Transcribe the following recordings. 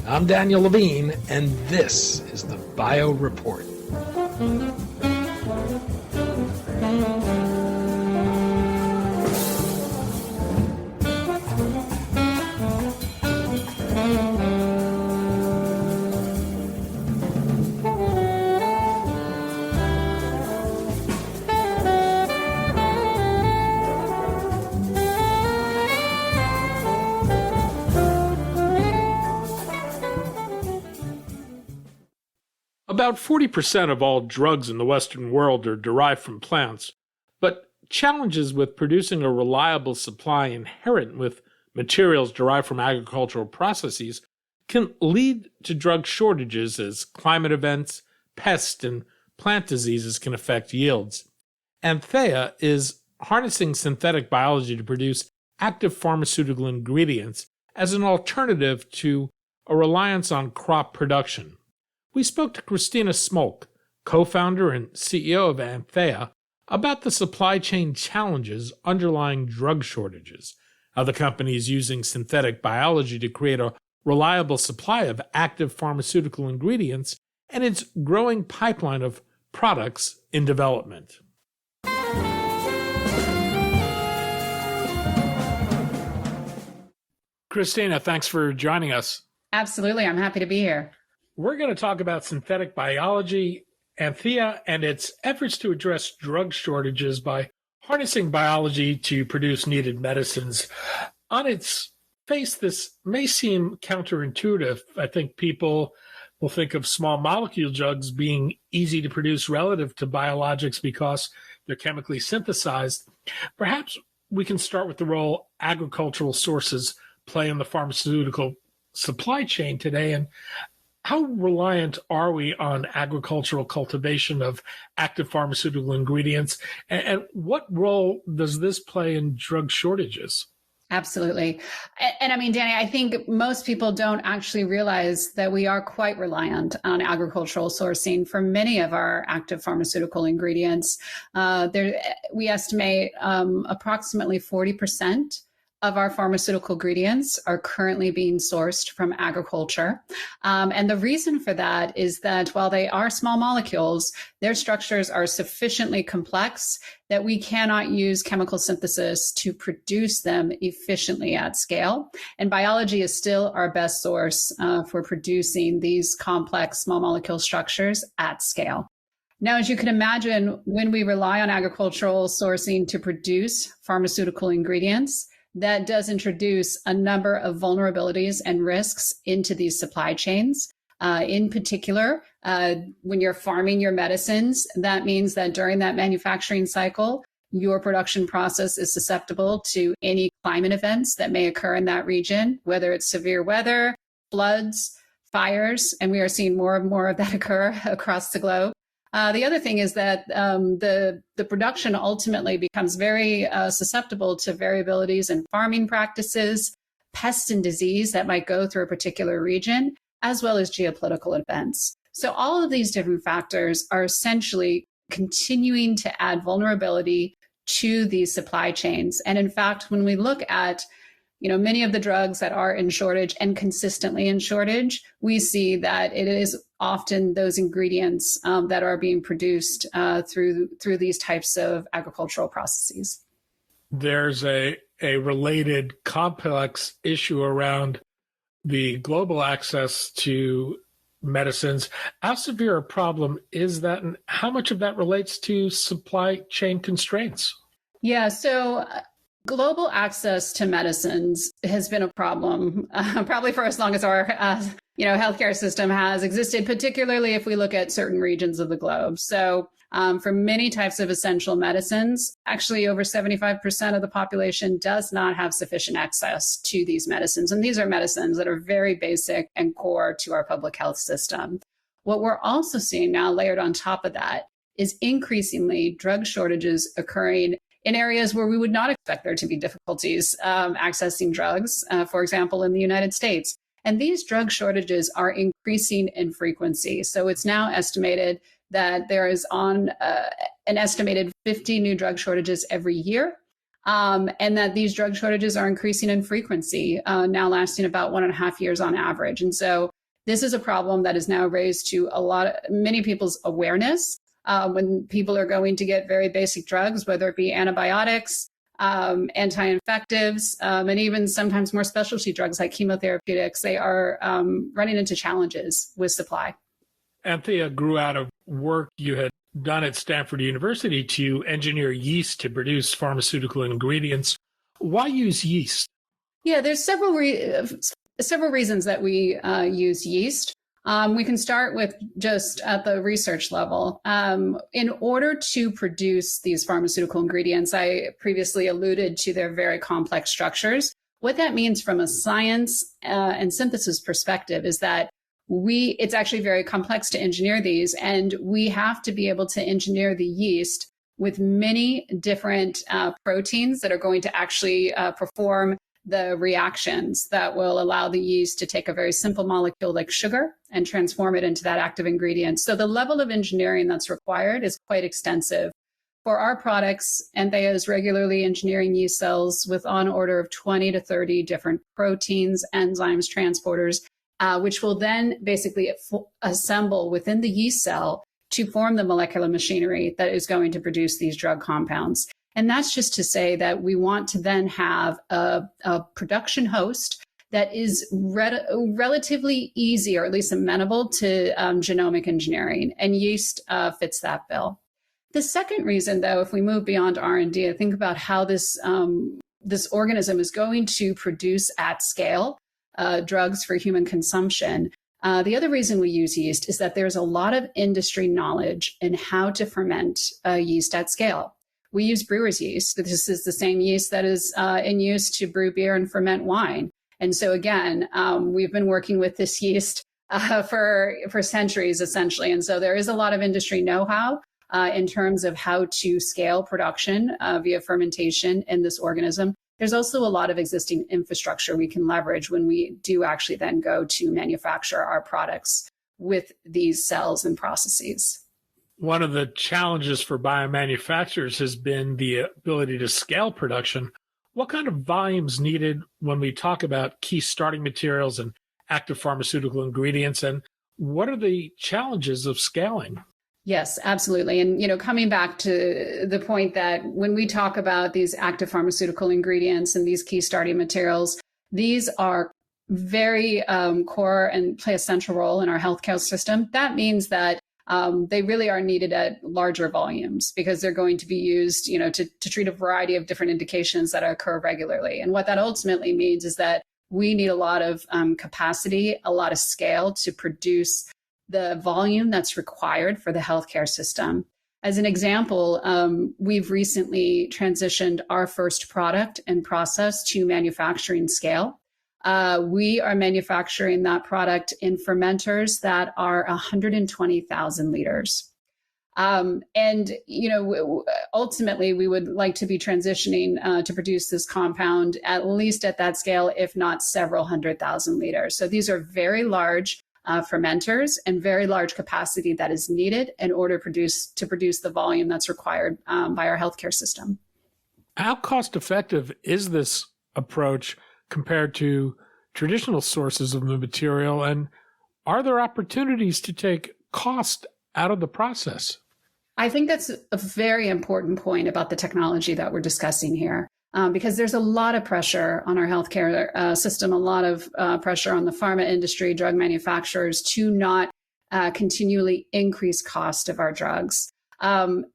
I'm Daniel Levine, and this is the Bio Report. About 40% of all drugs in the Western world are derived from plants, but challenges with producing a reliable supply inherent with materials derived from agricultural processes can lead to drug shortages as climate events, pests, and plant diseases can affect yields. Antheia is harnessing synthetic biology to produce active pharmaceutical ingredients as an alternative to a reliance on crop production. We spoke to Christina Smolke, co-founder and CEO of Antheia, about the supply chain challenges underlying drug shortages, how the company is using synthetic biology to create a reliable supply of active pharmaceutical ingredients, and its growing pipeline of products in development. Christina, thanks for joining us. Absolutely. I'm happy to be here. We're going to talk about synthetic biology, Antheia, and its efforts to address drug shortages by harnessing biology to produce needed medicines. On its face, this may seem counterintuitive. I think people will think of small molecule drugs being easy to produce relative to biologics because they're chemically synthesized. Perhaps we can start with the role agricultural sources play in the pharmaceutical supply chain today, and how reliant are we on agricultural cultivation of active pharmaceutical ingredients? And what role does this play in drug shortages? Absolutely. And I mean, Danny, I think most people don't actually realize that we are quite reliant on agricultural sourcing for many of our active pharmaceutical ingredients. We estimate approximately 40% of our pharmaceutical ingredients are currently being sourced from agriculture. And the reason for that is that while they are small molecules, their structures are sufficiently complex that we cannot use chemical synthesis to produce them efficiently at scale. And biology is still our best source for producing these complex small molecule structures at scale. Now, as you can imagine, when we rely on agricultural sourcing to produce pharmaceutical ingredients, that does introduce a number of vulnerabilities and risks into these supply chains. In particular, when you're farming your medicines, that means that during that manufacturing cycle, your production process is susceptible to any climate events that may occur in that region, whether it's severe weather, floods, fires, and we are seeing more and more of that occur across the globe. The other thing is that the production ultimately becomes very susceptible to variabilities in farming practices, pests and disease that might go through a particular region, as well as geopolitical events. So all of these different factors are essentially continuing to add vulnerability to these supply chains. And in fact, when we look at many of the drugs that are in shortage and consistently in shortage, we see that it is often those ingredients that are being produced through these types of agricultural processes. There's a related complex issue around the global access to medicines. How severe a problem is that, and how much of that relates to supply chain constraints? Yeah, so global access to medicines has been a problem probably for as long as our healthcare system has existed, particularly if we look at certain regions of the globe. So for many types of essential medicines, actually over 75% of the population does not have sufficient access to these medicines. And these are medicines that are very basic and core to our public health system. What we're also seeing now layered on top of that is increasingly drug shortages occurring in areas where we would not expect there to be difficulties accessing drugs, for example, in the United States. And these drug shortages are increasing in frequency. So it's now estimated that there is an estimated 50 new drug shortages every year, and that these drug shortages are increasing in frequency, now lasting about 1.5 years on average. And so This is a problem that is now raised to many people's awareness when people are going to get very basic drugs, whether it be antibiotics, anti-infectives, and even sometimes more specialty drugs like chemotherapeutics. They are running into challenges with supply. Antheia grew out of work you had done at Stanford University to engineer yeast to produce pharmaceutical ingredients. Why use yeast? Yeah, there's several reasons that we use yeast. We can start with just at the research level. In order to produce these pharmaceutical ingredients, I previously alluded to their very complex structures. What that means from a science and synthesis perspective is that it's actually very complex to engineer these, and we have to be able to engineer the yeast with many different proteins that are going to actually perform the reactions that will allow the yeast to take a very simple molecule like sugar and transform it into that active ingredient. So the level of engineering that's required is quite extensive. For our products, Antheia is regularly engineering yeast cells with on order of 20 to 30 different proteins, enzymes, transporters, which will then basically assemble within the yeast cell to form the molecular machinery that is going to produce these drug compounds. And that's just to say that we want to then have a production host that is relatively easy, or at least amenable to genomic engineering, and yeast fits that bill. The second reason, though, if we move beyond R&D and think about how this organism is going to produce at scale drugs for human consumption, the other reason we use yeast is that there's a lot of industry knowledge in how to ferment yeast at scale. We use brewer's yeast. This is the same yeast that is in use to brew beer and ferment wine. And so again, we've been working with this yeast for centuries, essentially. And so there is a lot of industry know-how in terms of how to scale production via fermentation in this organism. There's also a lot of existing infrastructure we can leverage when we do actually then go to manufacture our products with these cells and processes. One of the challenges for biomanufacturers has been the ability to scale production. What kind of volumes needed when we talk about key starting materials and active pharmaceutical ingredients, and what are the challenges of scaling? Yes, absolutely. And, coming back to the point that when we talk about these active pharmaceutical ingredients and these key starting materials, these are very core and play a central role in our healthcare system. That means that they really are needed at larger volumes because they're going to be used, to treat a variety of different indications that occur regularly. And what that ultimately means is that we need a lot of capacity, a lot of scale to produce the volume that's required for the healthcare system. As an example, we've recently transitioned our first product and process to manufacturing scale. We are manufacturing that product in fermenters that are 120,000 liters. Ultimately, we would like to be transitioning to produce this compound at least at that scale, if not several 100,000 liters. So these are very large fermenters and very large capacity that is needed in order to produce the volume that's required by our healthcare system. How cost effective is this approach compared to traditional sources of the material, and are there opportunities to take cost out of the process? I think that's a very important point about the technology that we're discussing here, because there's a lot of pressure on our healthcare system, a lot of pressure on the pharma industry, drug manufacturers to not continually increase cost of our drugs. One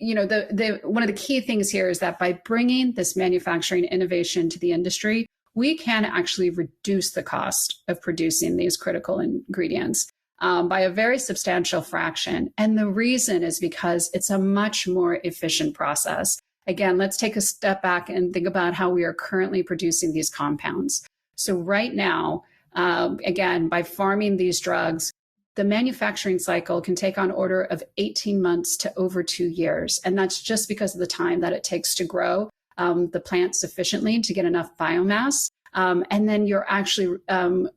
of the key things here is that by bringing this manufacturing innovation to the industry, we can actually reduce the cost of producing these critical ingredients by a very substantial fraction. And the reason is because it's a much more efficient process. Again, let's take a step back and think about how we are currently producing these compounds. So right now, again, by farming these drugs, the manufacturing cycle can take on order of 18 months to over 2 years. And that's just because of the time that it takes to grow the plant sufficiently to get enough biomass. And then you're actually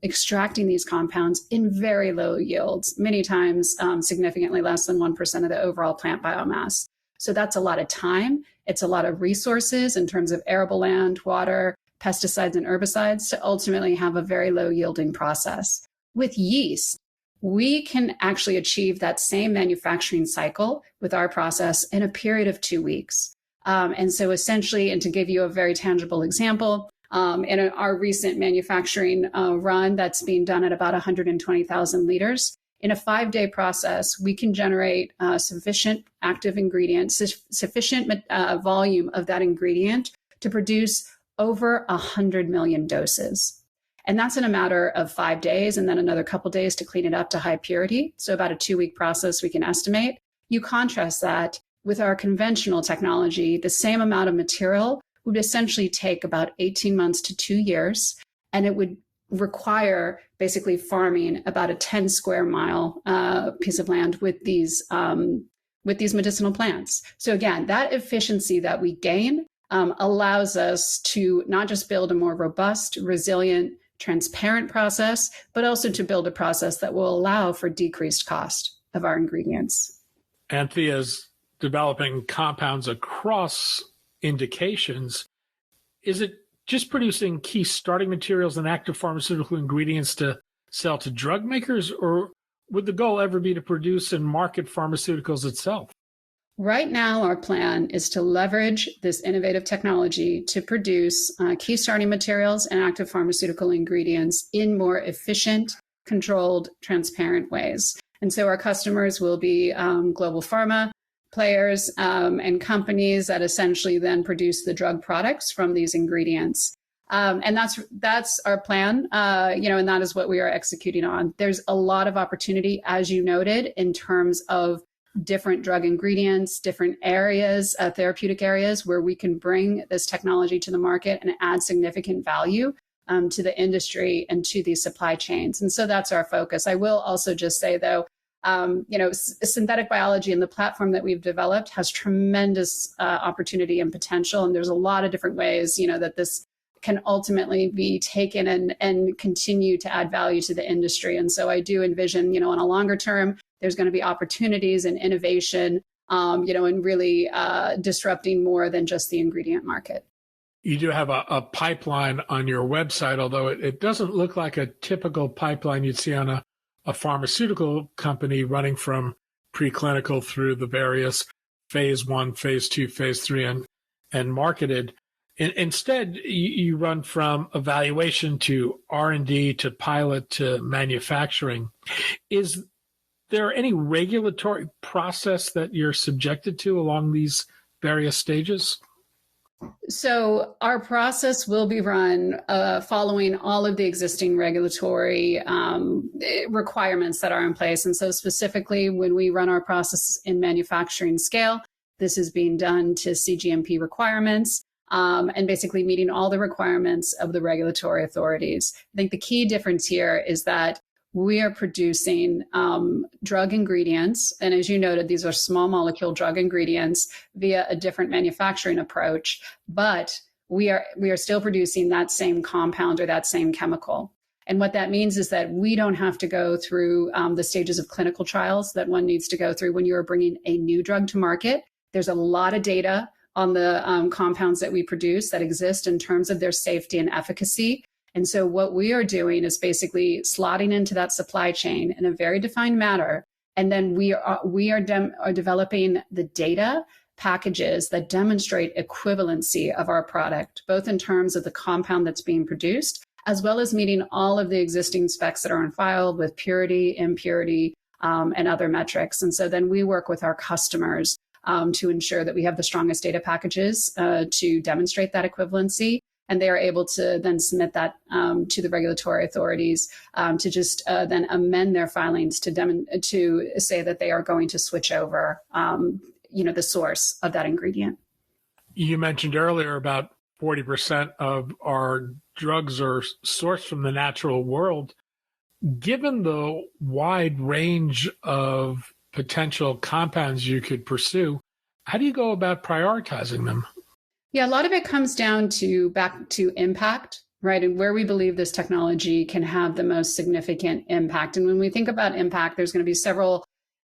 extracting these compounds in very low yields, many times significantly less than 1% of the overall plant biomass. So that's a lot of time. It's a lot of resources in terms of arable land, water, pesticides, and herbicides to ultimately have a very low yielding process. With yeast, we can actually achieve that same manufacturing cycle with our process in a period of 2 weeks. And so essentially, and to give you a very tangible example, in our recent manufacturing run that's being done at about 120,000 liters, in a 5-day process, we can generate sufficient active ingredients, sufficient volume of that ingredient to produce over 100 million doses. And that's in a matter of 5 days and then another couple days to clean it up to high purity. So about a 2-week process we can estimate. You contrast that with our conventional technology, the same amount of material would essentially take about 18 months to 2 years, and it would require basically farming about a 10 square mile piece of land with these medicinal plants. So again, that efficiency that we gain allows us to not just build a more robust, resilient, transparent process, but also to build a process that will allow for decreased cost of our ingredients. Antheia is developing compounds across indications. Is it just producing key starting materials and active pharmaceutical ingredients to sell to drug makers, or would the goal ever be to produce and market pharmaceuticals itself? Right now, our plan is to leverage this innovative technology to produce key starting materials and active pharmaceutical ingredients in more efficient, controlled, transparent ways. And so our customers will be global pharma players and companies that essentially then produce the drug products from these ingredients. And that's our plan, and that is what we are executing on. There's a lot of opportunity, as you noted, in terms of different drug ingredients, different areas, therapeutic areas where we can bring this technology to the market and add significant value to the industry and to these supply chains. And so that's our focus. I will also just say, though, synthetic biology and the platform that we've developed has tremendous opportunity and potential. And there's a lot of different ways, that this can ultimately be taken and continue to add value to the industry. And so I do envision, on a longer term, there's going to be opportunities and innovation, and really disrupting more than just the ingredient market. You do have a pipeline on your website, although it doesn't look like a typical pipeline you'd see on a pharmaceutical company running from preclinical through the various phase 1, phase 2, phase 3, and marketed. Instead, you run from evaluation to R&D to pilot to manufacturing. Is there any regulatory process that you're subjected to along these various stages? So our process will be run following all of the existing regulatory requirements that are in place. And so specifically, when we run our process in manufacturing scale, this is being done to CGMP requirements. And basically meeting all the requirements of the regulatory authorities. I think the key difference here is that we are producing drug ingredients. And as you noted, these are small molecule drug ingredients via a different manufacturing approach, but we are still producing that same compound or that same chemical. And what that means is that we don't have to go through the stages of clinical trials that one needs to go through when you are bringing a new drug to market. There's a lot of data on the compounds that we produce that exist in terms of their safety and efficacy. And so what we are doing is basically slotting into that supply chain in a very defined manner. And then we are developing the data packages that demonstrate equivalency of our product, both in terms of the compound that's being produced, as well as meeting all of the existing specs that are on file with purity, impurity, and other metrics. And so then we work with our customers to ensure that we have the strongest data packages to demonstrate that equivalency. And they are able to then submit that to the regulatory authorities to just then amend their filings to say that they are going to switch over, the source of that ingredient. You mentioned earlier about 40% of our drugs are sourced from the natural world. Given the wide range of potential compounds you could pursue, how do you go about prioritizing them? Yeah, a lot of it comes down to back to impact, right? And where we believe this technology can have the most significant impact. And when we think about impact, there's going to be several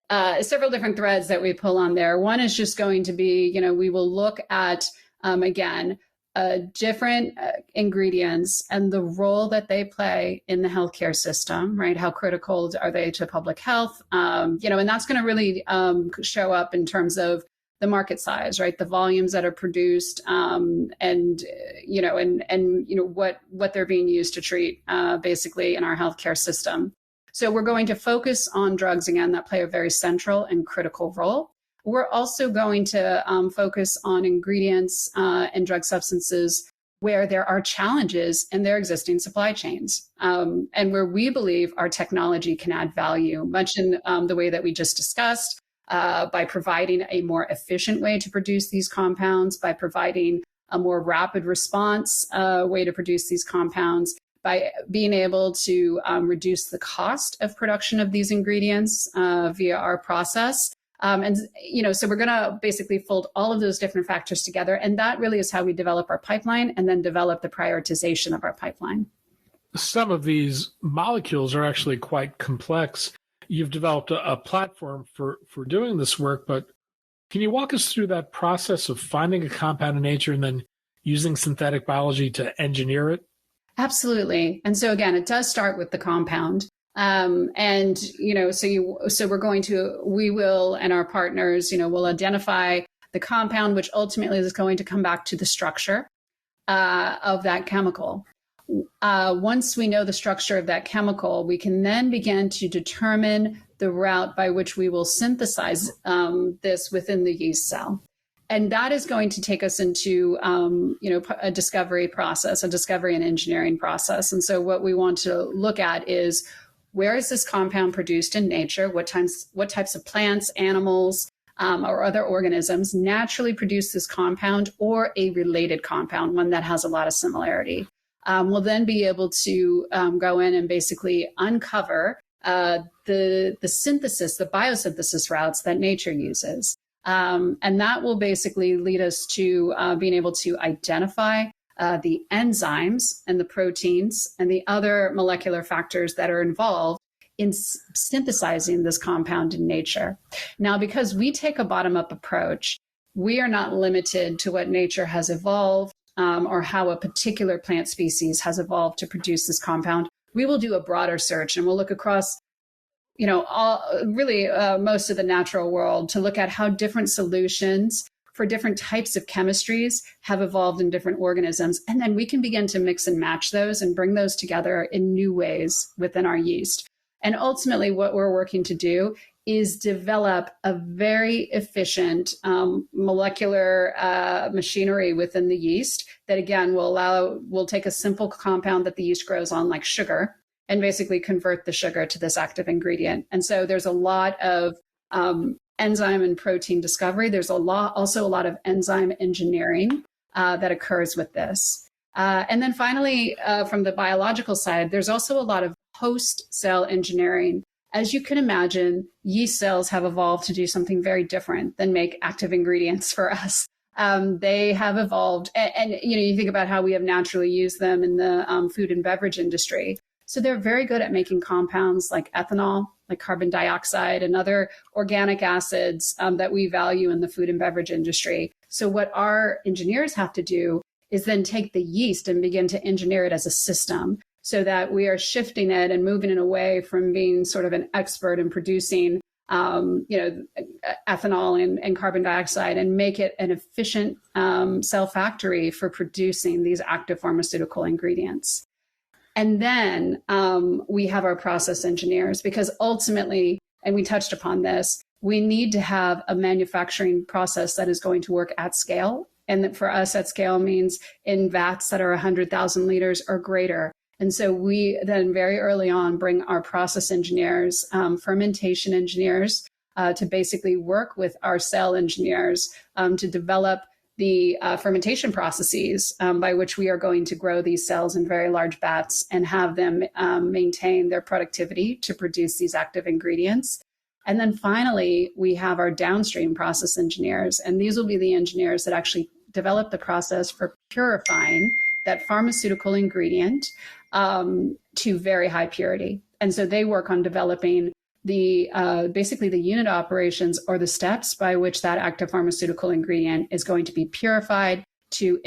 different threads that we pull on there. One is just going to be, we will look at, again, different ingredients and the role that they play in the healthcare system, right? How critical are they to public health? And that's going to really show up in terms of the market size, right? The volumes that are produced, and what they're being used to treat, basically in our healthcare system. So we're going to focus on drugs again that play a very central and critical role. We're also going to focus on ingredients and drug substances where there are challenges in their existing supply chains, and where we believe our technology can add value, much in the way that we just discussed, by providing a more efficient way to produce these compounds, by providing a more rapid response way to produce these compounds, by being able to reduce the cost of production of these ingredients via our process. So we're going to basically fold all of those different factors together. And that really is how we develop our pipeline and then develop the prioritization of our pipeline. Some of these molecules are actually quite complex. You've developed a platform for doing this work, but can you walk us through that process of finding a compound in nature and then using synthetic biology to engineer it? Absolutely. And so again, it does start with the compound. We will, and our partners, will identify the compound, which ultimately is going to come back to the structure of that chemical. Once we know the structure of that chemical, we can then begin to determine the route by which we will synthesize this within the yeast cell. And that is going to take us into, a discovery process, a discovery and engineering process. And so what we want to look at is, where is this compound produced in nature? What types of plants, animals, or other organisms naturally produce this compound, or a related compound, one that has a lot of similarity? We'll then be able to go in and basically uncover the synthesis, the biosynthesis routes that nature uses. And that will basically lead us to being able to identify the enzymes and the proteins and the other molecular factors that are involved in synthesizing this compound in nature. Now, because we take a bottom-up approach, we are not limited to what nature has evolved or how a particular plant species has evolved to produce this compound. We will do a broader search, and we'll look across most of the natural world to look at how different solutions for different types of chemistries have evolved in different organisms. And then we can begin to mix and match those and bring those together in new ways within our yeast. And ultimately, what we're working to do is develop a very efficient molecular machinery within the yeast that, again, will take a simple compound that the yeast grows on, like sugar, and basically convert the sugar to this active ingredient. And so there's a lot of enzyme and protein discovery. There's also a lot of enzyme engineering that occurs with this. And then finally, from the biological side, there's also a lot of host cell engineering. As you can imagine, yeast cells have evolved to do something very different than make active ingredients for us. They have evolved, and you think about how we have naturally used them in the food and beverage industry. So they're very good at making compounds like ethanol, like carbon dioxide, and other organic acids that we value in the food and beverage industry. So what our engineers have to do is then take the yeast and begin to engineer it as a system, so that we are shifting it and moving it away from being sort of an expert in producing ethanol and carbon dioxide, and make it an efficient cell factory for producing these active pharmaceutical ingredients. And then we have our process engineers, because ultimately, and we touched upon this, we need to have a manufacturing process that is going to work at scale. And for us, at scale means in vats that are 100,000 liters or greater. And so we then very early on bring our process engineers, fermentation engineers, to basically work with our cell engineers to develop the fermentation processes by which we are going to grow these cells in very large vats and have them maintain their productivity to produce these active ingredients. And then finally, we have our downstream process engineers, and these will be the engineers that actually develop the process for purifying that pharmaceutical ingredient to very high purity. And so they work on developing the basically the unit operations, or the steps by which that active pharmaceutical ingredient is going to be purified to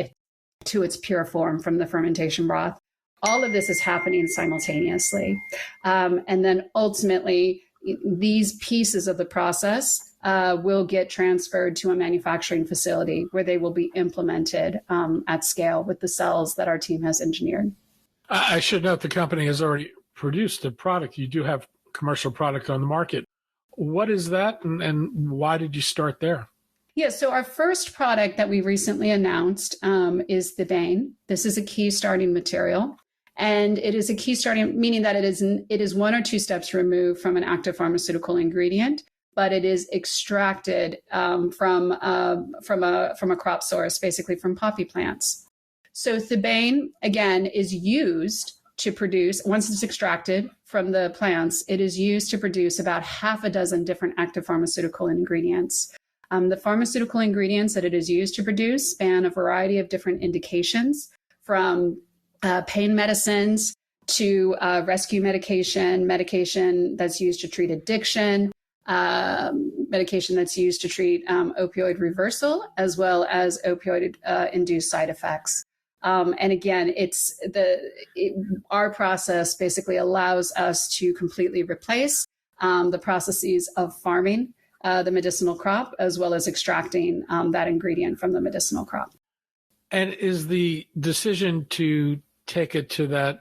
to its pure form from the fermentation broth. All of this is happening simultaneously. And then ultimately, these pieces of the process will get transferred to a manufacturing facility where they will be implemented at scale with the cells that our team has engineered. I should note the company has already produced a product. You do have commercial product on the market. What is that, and why did you start there? Yeah, so our first product that we recently announced is the Bane. This is a key starting material. And it is a key starting, meaning that it is one or two steps removed from an active pharmaceutical ingredient, but it is extracted from a crop source, basically from poppy plants. So thebaine, again, is used to produce, once it's extracted from the plants, it is used to produce about half a dozen different active pharmaceutical ingredients. The pharmaceutical ingredients that it is used to produce span a variety of different indications, from pain medicines to rescue medication that's used to treat addiction, medication that's used to treat opioid reversal, as well as opioid-induced side effects. And again, our process basically allows us to completely replace the processes of farming the medicinal crop, as well as extracting that ingredient from the medicinal crop. And is the decision to take it to that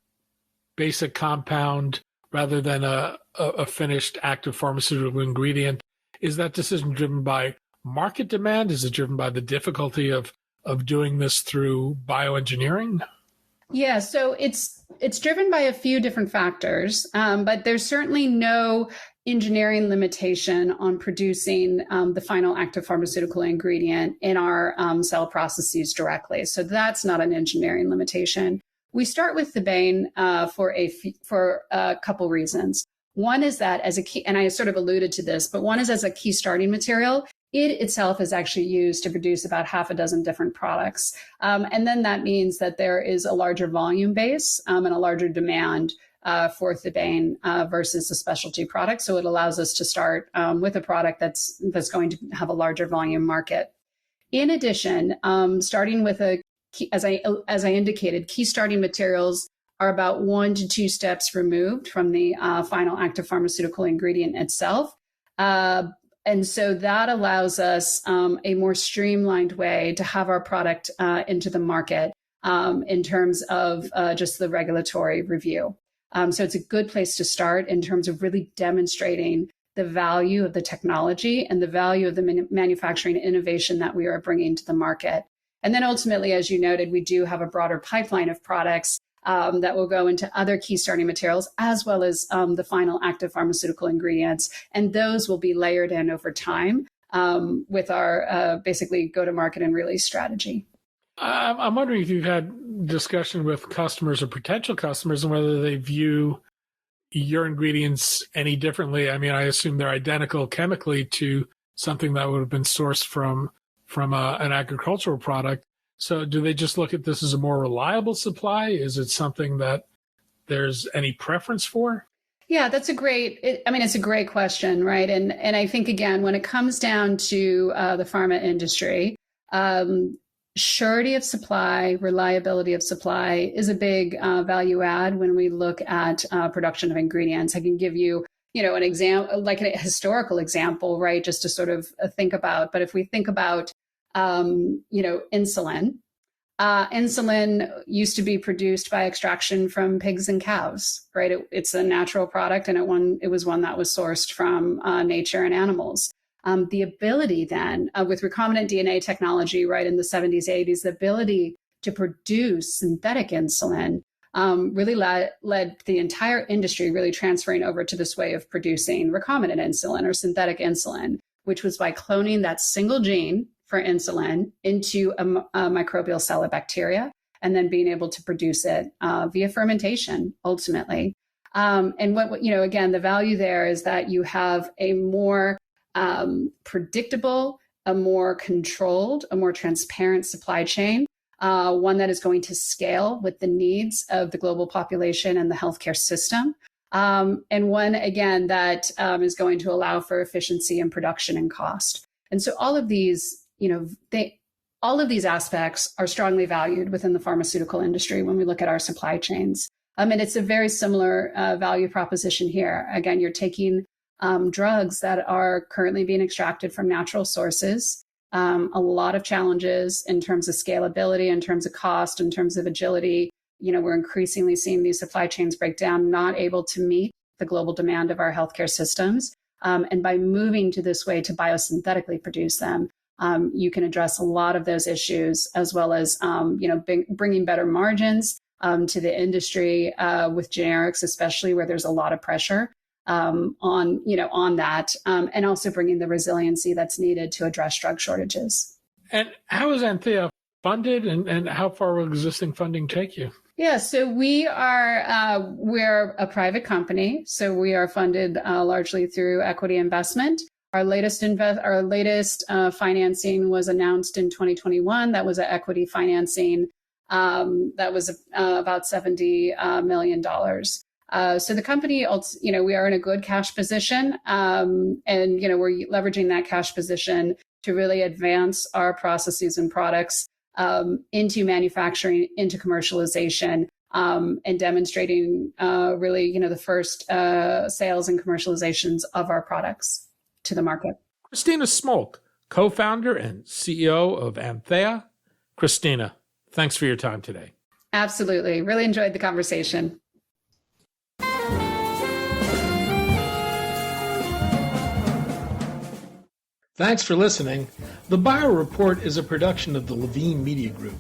basic compound rather than a finished active pharmaceutical ingredient, is that decision driven by market demand? Is it driven by the difficulty of doing this through bioengineering? Yeah, so it's driven by a few different factors, but there's certainly no engineering limitation on producing the final active pharmaceutical ingredient in our cell processes directly. So that's not an engineering limitation. We start with thebaine for a couple reasons. One is that as a key, and I sort of alluded to this, but one is as a key starting material. It itself is actually used to produce about half a dozen different products. And then that means that there is a larger volume base and a larger demand for thebaine versus a specialty product. So it allows us to start with a product that's going to have a larger volume market. In addition, starting with as I indicated, key starting materials are about 1 to 2 steps removed from the final active pharmaceutical ingredient itself. And so that allows us a more streamlined way to have our product into the market in terms of just the regulatory review. So it's a good place to start in terms of really demonstrating the value of the technology and the value of the manufacturing innovation that we are bringing to the market. And then ultimately, as you noted, we do have a broader pipeline of products that will go into other key starting materials, as well as the final active pharmaceutical ingredients. And those will be layered in over time with our basically go-to-market and release strategy. I'm wondering if you've had discussion with customers or potential customers and whether they view your ingredients any differently. I mean, I assume they're identical chemically to something that would have been sourced from an agricultural product. So do they just look at this as a more reliable supply? Is it something that there's any preference for? Yeah, it's a great question, right? And I think, again, when it comes down to the pharma industry, surety of supply, reliability of supply is a big value add when we look at production of ingredients. I can give you, an example, like a historical example, right? Just to sort of think about. But if we think about, insulin, insulin used to be produced by extraction from pigs and cows, right? It's a natural product, and it was one that was sourced from nature and animals. The ability then, with recombinant DNA technology, right, in the 70s, 80s, the ability to produce synthetic insulin really led the entire industry really transferring over to this way of producing recombinant insulin or synthetic insulin, which was by cloning that single gene for insulin into a microbial cell of bacteria, and then being able to produce it via fermentation, ultimately. And again, the value there is that you have a more predictable, a more controlled, a more transparent supply chain, one that is going to scale with the needs of the global population and the healthcare system, and one, again, that is going to allow for efficiency in production and cost. And so all of these, all of these aspects are strongly valued within the pharmaceutical industry when we look at our supply chains. And it's a very similar value proposition here. Again, you're taking drugs that are currently being extracted from natural sources. A lot of challenges in terms of scalability, in terms of cost, in terms of agility. We're increasingly seeing these supply chains break down, not able to meet the global demand of our healthcare systems. And by moving to this way to biosynthetically produce them, you can address a lot of those issues, as well as bringing better margins to the industry with generics, especially where there's a lot of pressure on that, and also bringing the resiliency that's needed to address drug shortages. And how is Antheia funded, and how far will existing funding take you? Yeah, so we're a private company, so we are funded largely through equity investment. Our latest financing was announced in 2021. That was an equity financing that was about $70 million. So the company, we are in a good cash position, and we're leveraging that cash position to really advance our processes and products into manufacturing, into commercialization, and demonstrating really, the first sales and commercializations of our products to the market. Christina Smolke, co-founder and CEO of Antheia. Christina, thanks for your time today. Absolutely. Really enjoyed the conversation. Thanks for listening. The Bio Report is a production of the Levine Media Group.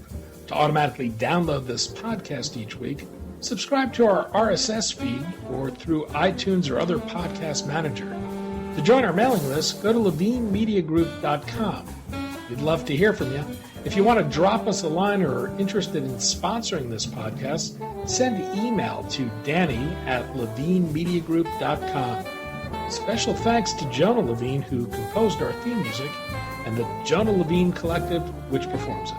To automatically download this podcast each week, subscribe to our RSS feed or through iTunes or other podcast manager. To join our mailing list, go to levinemediagroup.com. We'd love to hear from you. If you want to drop us a line or are interested in sponsoring this podcast, send email to danny@levinemediagroup.com. Special thanks to Jonah Levine, who composed our theme music, and the Jonah Levine Collective, which performs it.